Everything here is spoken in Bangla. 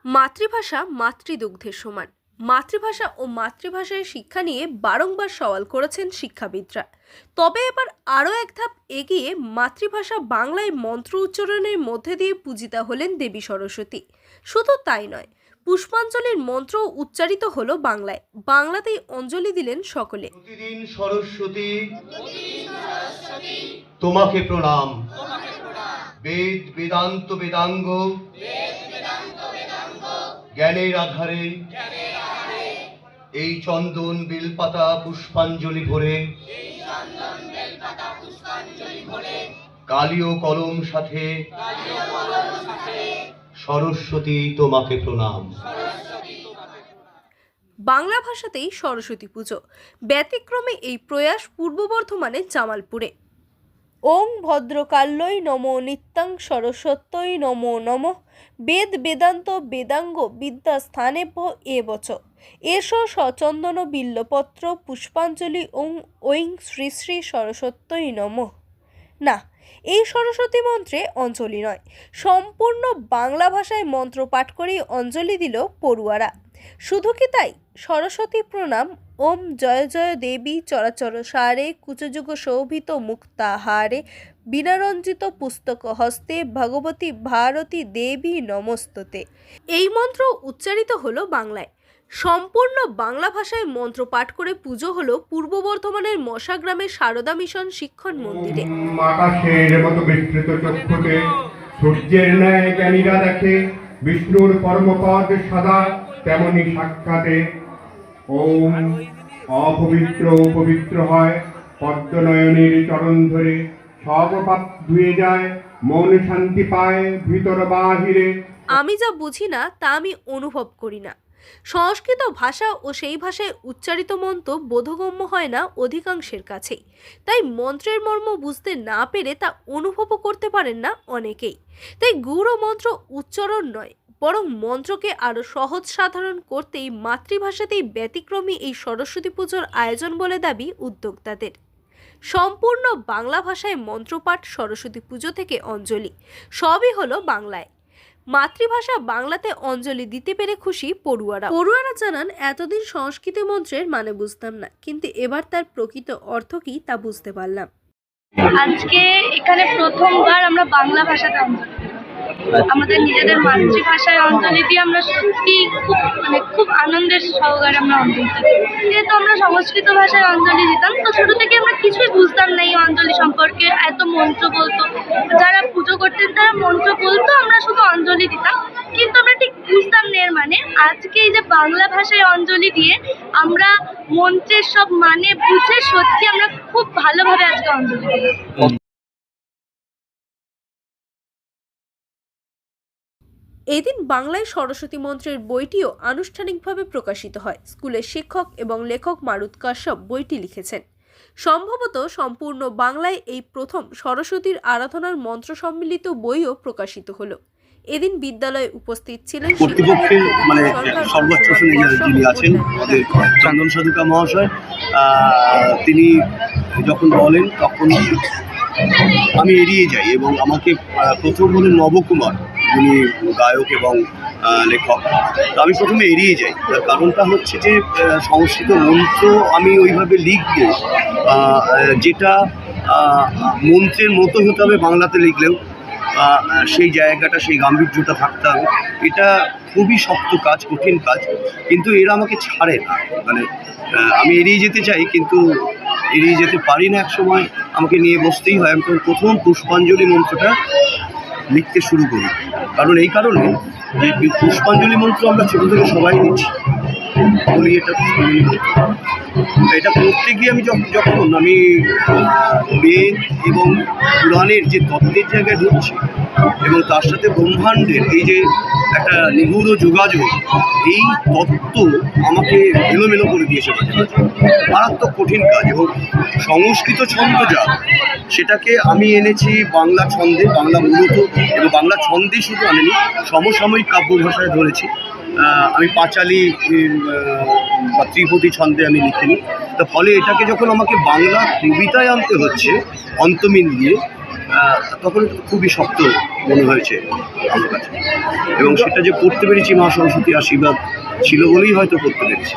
মাতৃভাষা মাতৃদুগ্ধের সমান। মাতৃভাষা ও মাতৃভাষায় শিক্ষা নিয়ে বারংবার সওয়াল করেছেন শিক্ষাবিদরা। তবে এবার আরও এক ধাপ এগিয়ে মাতৃভাষা বাংলায় মন্ত্র উচ্চারণের মধ্যে দিয়ে পূজিতা হলেন দেবী সরস্বতী। শুধু তাই নয়, পুষ্পাঞ্জলির মন্ত্র উচ্চারিত হলো বাংলায়। বাংলাতেই অঞ্জলি দিলেন সকলে। প্রতিদিন সরস্বতী তোমাকে প্রণাম। বেদ বেদান্ত বেদাঙ্গ জ্ঞানের আধারে এই চন্দন বেলপাতা পুষ্পাঞ্জলি ভরে কালি ও কলম সাথে সরস্বতী তোমাকে প্রণাম। বাংলা ভাষাতেই সরস্বতী পুজো। ব্যতিক্রমে এই প্রয়াস পূর্ব বর্ধমানের জামালপুরে। ওং ভদ্রকাল্যই নমো নিত্যাং সরস্বত্যই নমো নমঃ বেদ বেদান্ত বেদাঙ্গ বিদ্যা স্থানেভ্য এবচ এষ সচন্দন বিল্লপত্র পুষ্পাঞ্জলি ওং ঐং শ্রী শ্রী সরস্বত্যই নমঃ। না, এই সরস্বতী মন্ত্রে অঞ্জলি নয়, সম্পূর্ণ বাংলা ভাষায় মন্ত্র পাঠ করেই অঞ্জলি দিল পড়ুয়ারা। শুধু কি তাই, সরস্বতী প্রণাম ওম জয় জয় দেবী চরাচর সারে কুচযুগ শোভিত মুক্তাহারে বীণারঞ্জিত পুস্তক হস্তে ভগবতী ভারতী দেবী নমস্ততে, এই মন্ত্র উচ্চারিত হলো বাংলায়। সম্পূর্ণ বাংলা ভাষায় মন্ত্র পাঠ করে পুজো হলো পূর্ব বর্ধমানের মশা গ্রামের সারদা মিশন শিক্ষণ মন্দিরে। আকাশের মতো বিস্তৃত চক্ষুতে সূর্যের ন্যায় জ্ঞানীরা দেখে বিষ্ণুর কর্মপদ সদা তেমনি সাক্ষাতে। ওম অপবিত্র পবিত্র হয় পদ্মনয়নের চরণ ধরে, সব পাপ ধুয়ে যায়, মন শান্তি পায় ভিতর বাহিরে। আমি যা বুঝি না তা আমি অনুভব করি না। সংস্কৃত ভাষা ও সেই ভাষায় উচ্চারিত মন্ত্র বোধগম্য হয় না অধিকাংশের কাছেই। তাই মন্ত্রের মর্ম বুঝতে না পেরে তা অনুভবও করতে পারেন না অনেকেই। তাই গূঢ় মন্ত্র উচ্চারণ নয়, বরং মন্ত্রকে আরও সহজ সাধারণ করতেই মাতৃভাষাতেই ব্যতিক্রমী এই সরস্বতী পুজোর আয়োজন বলে দাবি উদ্যোক্তাদের। সম্পূর্ণ বাংলা ভাষায় মন্ত্রপাঠ, সরস্বতী পুজো থেকে অঞ্জলি, সবই হলো বাংলায়। মাতৃভাষা বাংলাতে অঞ্জলি দিতে পেরে খুশি পড়ুয়ারা জানান, এতদিন সংস্কৃত মন্ত্রের মানে বুঝতাম না, কিন্তু এবার তার প্রকৃত অর্থ কি তা বুঝতে পারলাম। আজকে এখানে প্রথমবার আমরা বাংলা ভাষাতে অঞ্জলি দিলাম। আমাদের নিজেদের মাতৃভাষায় অঞ্জলি দিয়ে আমরা সত্যি খুব আনন্দের সহকারে আমরা অঞ্জলি দিই। যেহেতু আমরা সংস্কৃত ভাষায় অঞ্জলি দিতাম, তো ছোট থেকে আমরা কিছুই বুঝতাম না এই অঞ্জলি সম্পর্কে। এত মন্ত্র বলতো, যারা পুজো করতেন তারা মন্ত্র বলতো, আমরা শুধু অঞ্জলি দিতাম, কিন্তু আমরা ঠিক বুঝতাম না এর মানে। আজকে এই যে বাংলা ভাষায় অঞ্জলি দিয়ে আমরা মন্ত্রের সব মানে বুঝে সত্যি আমরা খুব ভালোভাবে আজকে অঞ্জলি দিলাম। এদিন বাংলায় সরস্বতী মন্ত্রের বইটিও আনুষ্ঠানিকভাবে প্রকাশিত হয়। স্কুলের শিক্ষক এবং লেখক মারুত কাশ্যপ বইটি লিখেছেন। সম্ভবত সম্পূর্ণ বাংলায় এই প্রথম সরস্বতীর আরাধনার মন্ত্র সম্মিলিত বইও প্রকাশিত হলো। এদিন বিদ্যালয়ে উপস্থিত ছিলেন কর্তৃপক্ষের সর্বোচ্চ যিনি আছেন আমাদের চন্দন সাধুকা মহাশয়। তিনি যখন বলেন তখন আমি এড়িয়ে যাই এবং আমাকে প্রথম বলেন নবকুমার, যিনি গায়ক এবং লেখক। তো আমি প্রথমে এড়িয়ে যাই। তার কারণটা হচ্ছে যে সংস্কৃত মন্ত্র আমি ওইভাবে লিখব যেটা মন্ত্রের মতো হতে হবে, বাংলাতে লিখলেও সেই জায়গাটা, সেই গাম্ভীর্যতা থাকতে হবে। এটা খুবই শক্ত কাজ, কঠিন কাজ, কিন্তু এরা আমাকে ছাড়ে না। মানে আমি এড়িয়ে যেতে চাই কিন্তু এড়িয়ে যেতে পারি না। এক সময় আমাকে নিয়ে বসতেই হয়। আমি প্রথম পুষ্পাঞ্জলি মন্ত্রটা লিখতে শুরু করি, কারণ এই কারণে যে পুষ্পাঞ্জলি মন্ত্র আমরা ছোটো থেকে সবাই নিচ্ছি, বলি এটা পুষ্পাঞ্জলি মন্ত্র। এটা করতে গিয়ে আমি যখন আমি বেদ এবং পুরাণের যে তত্ত্বের জায়গায় ঢুকছি এবং তার সাথে ব্রহ্মাণ্ডের এই যে একটা নিগূঢ় যোগাযোগ, এই তত্ত্ব আমাকে এলোমেলো করে দিয়েছে মাঝে মাঝে। মারাত্মক কঠিন কাজ। এবং সংস্কৃত ছন্দ যা, সেটাকে আমি এনেছি বাংলা ছন্দে, বাংলা মূলত, এবং বাংলা ছন্দে শুধু আনেনি, সমসাময়িক কাব্য ভাষায় ধরেছি। আমি পাঁচালী বা ত্রিপদী ছন্দে আমি লিখিনি। তার ফলে এটাকে যখন আমাকে বাংলা কবিতায় আনতে হচ্ছে অন্তমিল দিয়ে, তখন খুবই শক্ত মনে হয়েছে আমার কাছে, এবং সেটা যে করতে পেরেছি মা সরস্বতী আশীর্বাদ ছিল বলেই হয়তো করতে পেরেছি।